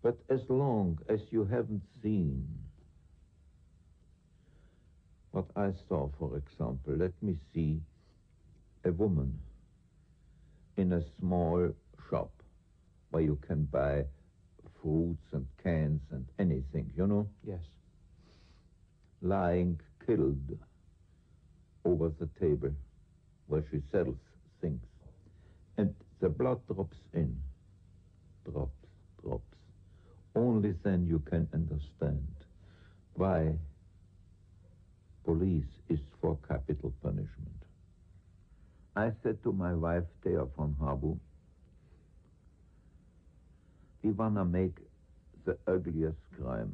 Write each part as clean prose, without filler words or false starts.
But as long as you haven't seen what I saw, for example, let me see a woman in a small shop where you can buy fruits and cans and anything, you know? Yes. Lying killed over the table where she sells things. And the blood drops in. Drops. Only then you can understand why police is for capital punishment. I said to my wife, Thea von Habu, we want to make the ugliest crime.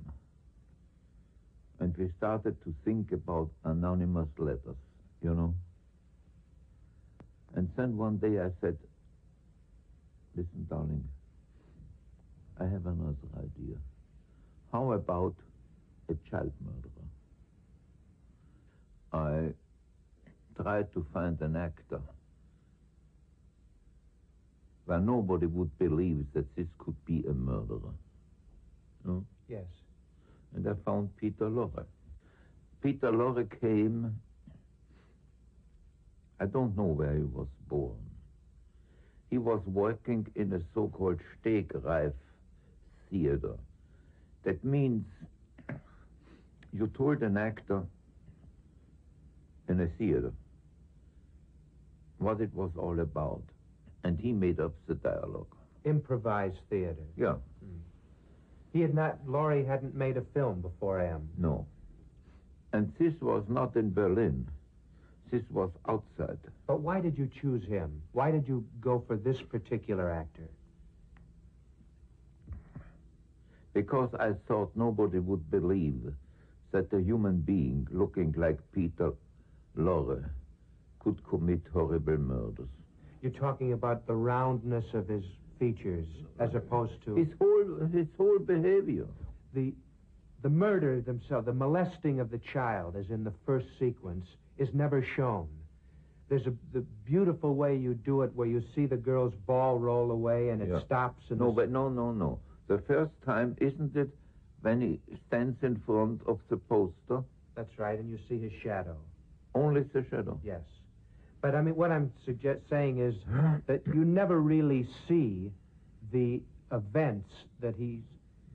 And we started to think about anonymous letters, you know. And then one day I said, listen, darling, I have another idea. How about a child murderer? I tried to find an actor where nobody would believe that this could be a murderer. No? Yes. And I found Peter Lorre. Peter Lorre came, I don't know where he was born. He was working in a so-called Stegreif theater. That means you told an actor in a theater what it was all about, and he made up the dialogue. Improvised theater. Yeah. Laurie hadn't made a film before M. No. And this was not in Berlin. This was outside. But why did you choose him? Why did you go for this particular actor? Because I thought nobody would believe that a human being looking like Peter Lorre could commit horrible murders. You're talking about the roundness of his features as opposed to... His whole behavior. The murder themselves, the molesting of the child, as in the first sequence, is never shown. There's the beautiful way you do it where you see the girl's ball roll away and it stops. And No. The first time, isn't it when he stands in front of the poster? That's right, and you see his shadow. Only the shadow? Yes. But I mean, what I'm saying is that you never really see the events that he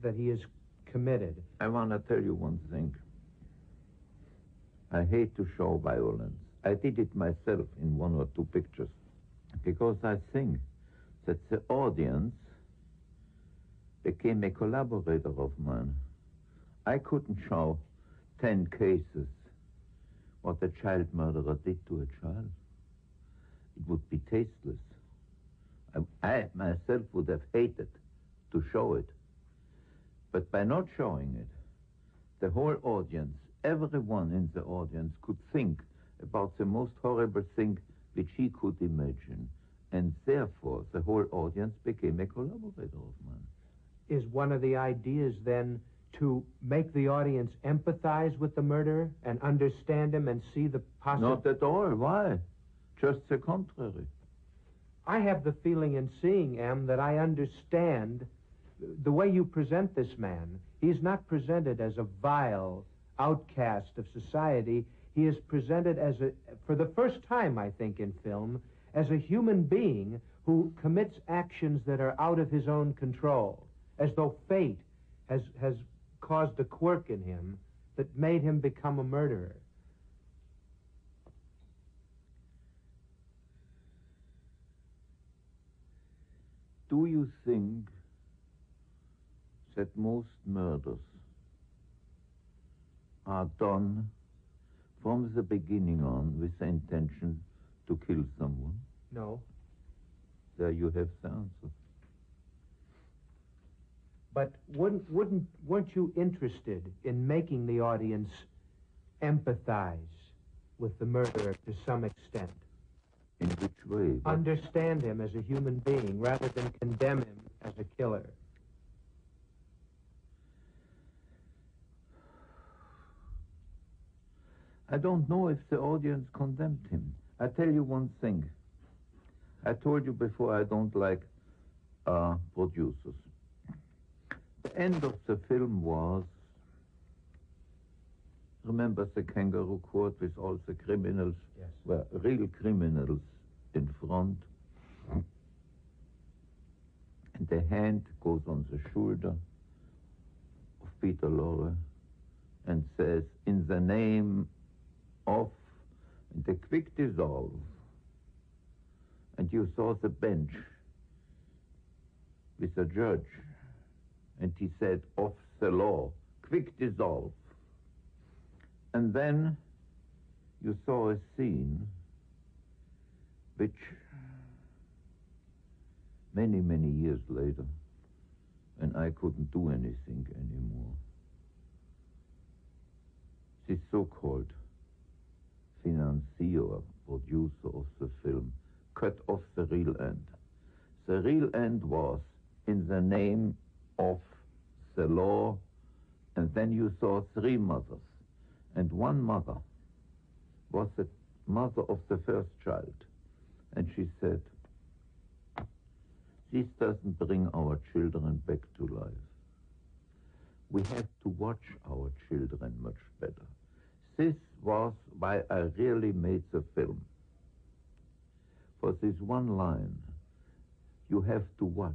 has committed. I want to tell you one thing. I hate to show violence. I did it myself in one or two pictures because I think that the audience became a collaborator of mine. I couldn't show 10 cases what a child murderer did to a child. It would be tasteless. I myself would have hated to show it. But by not showing it, the whole audience, everyone in the audience could think about the most horrible thing which he could imagine. And therefore, the whole audience became a collaborator of mine. Is one of the ideas then to make the audience empathize with the murderer and understand him and see the possible... Not at all. Why? Just the contrary. I have the feeling in seeing M that I understand the way you present this man. He's not presented as a vile outcast of society. He is presented as for the first time, I think, in film, as a human being who commits actions that are out of his own control, as though fate has caused a quirk in him that made him become a murderer. Do you think that most murders are done from the beginning on with the intention to kill someone? No. There you have the answer. But weren't you interested in making the audience empathize with the murderer to some extent? In which way? Understand him as a human being rather than condemn him as a killer. I don't know if the audience condemned him. I tell you one thing. I told you before I don't like producers. The the end of the film was, remember the kangaroo court with all the criminals, Yes. were real criminals in front. And the hand goes on the shoulder of Peter Lorre and says, in the name of, and the quick dissolve. And you saw the bench with the judge, and he said, of the law, quick dissolve. And then you saw a scene which many, many years later, and I couldn't do anything anymore, this so-called financier, producer of the film, cut off the real end. The real end was in the name of the law, and then you saw three mothers, and one mother was the mother of the first child, and she said, this doesn't bring our children back to life. We have to watch our children much better. This was why I really made the film. For this one line, you have to watch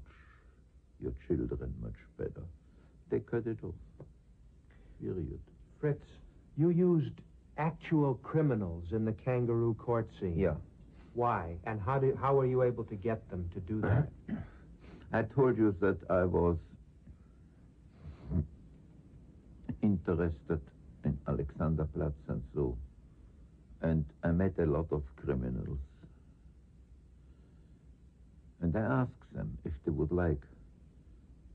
your children much better. They cut it off. Period. Fritz, you used actual criminals in the kangaroo court scene. Yeah. Why? And how were you able to get them to do that? I told you that I was interested in Alexanderplatz and so, and I met a lot of criminals. And I asked them if they would like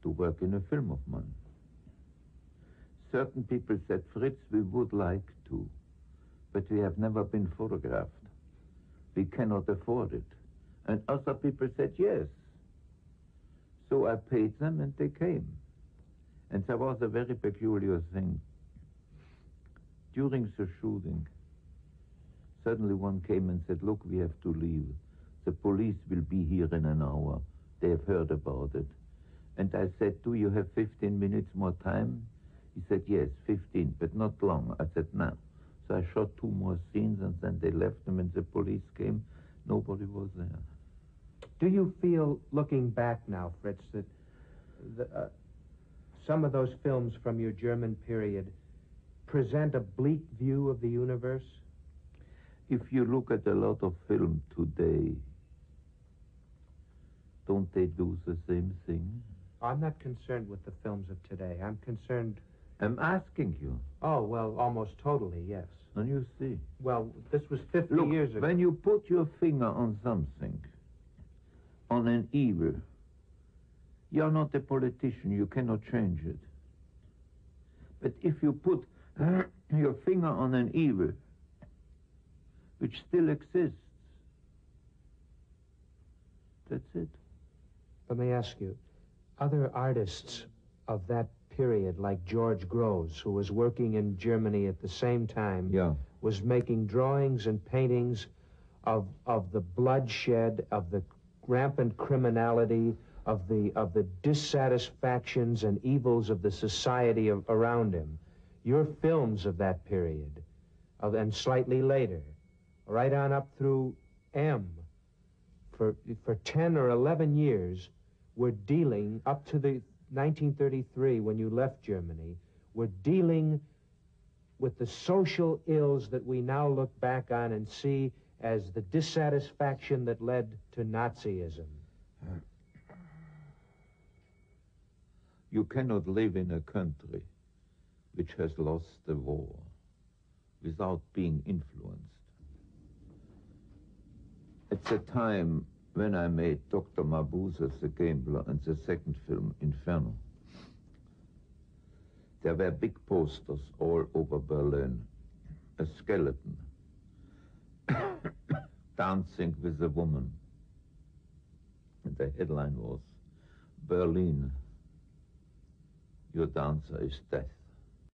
to work in a film of mine. Certain people said, Fritz, we would like to, but we have never been photographed. We cannot afford it. And other people said, yes. So I paid them and they came. And there was a very peculiar thing. During the shooting, suddenly one came and said, look, we have to leave. The police will be here in an hour. They have heard about it. And I said, do you have 15 minutes more time? He said, yes, 15, but not long. I said, no. So I shot 2 more scenes, and then they left them, and the police came. Nobody was there. Do you feel, looking back now, Fritz, that some of those films from your German period present a bleak view of the universe? If you look at a lot of film today, don't they do the same thing? I'm not concerned with the films of today. I'm concerned... I'm asking you. Oh, well, almost totally, yes. And you see. Well, this was 50 Look, years ago. when you put your finger on something, on an evil, you're not a politician. You cannot change it. But if you put your finger on an evil, which still exists, that's it. Let me ask you, other artists of that period, like George Grosz, who was working in Germany at the same time, was making drawings and paintings of the bloodshed, of the rampant criminality, of the dissatisfactions and evils of the society around him. Your films of that period, and slightly later, right on up through M, for 10 or 11 years, were dealing, up to the 1933, when you left Germany, were dealing with the social ills that we now look back on and see as the dissatisfaction that led to Nazism. You cannot live in a country which has lost the war without being influenced. At the time when I made Dr. Mabuse, the gambler, and the second film, Inferno, there were big posters all over Berlin. A skeleton dancing with a woman. And the headline was, Berlin, your dancer is death.